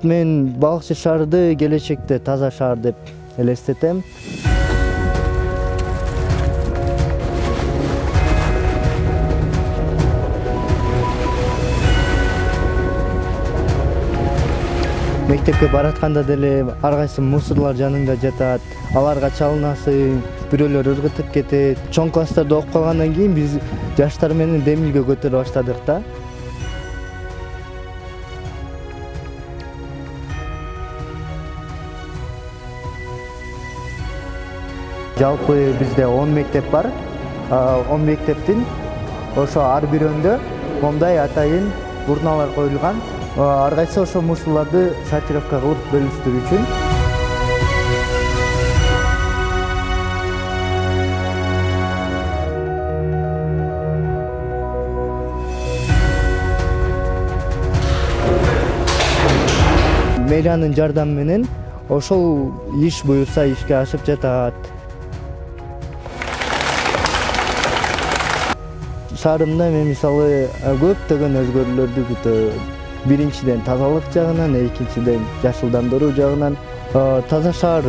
мен Балыкчы шаарды келечекте таза шаар деп элестетем. Мектепке баратканда деле ар кайсы мусорлар жаныңда жатат, аларга чалынасың, бирөөлөр ыргытып кетет. Чоң класстарда окуп калгандан кийин биз жаштар менен демилге көтөрө баштадык да. Жалпы бизде 10 мектеп бар. 10 мектептин ошо ар бирөөндө мондай атайын урналар коюлган. Ар кайсы ошо мусорларды сортировка кылып бөлүштүрүү үчүн. Мэриянын жардамы менен ошол иш буюрса ишке ашып жатат. Шаарымда мен мисалы көптөгөн өзгөрүүлөрдү күтөм. Биринчиден тазалык жагынан, экинчиден жашылдандыруу жагынан таза шаар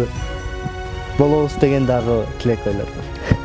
болобуз деген дагы тилек ойлор бар.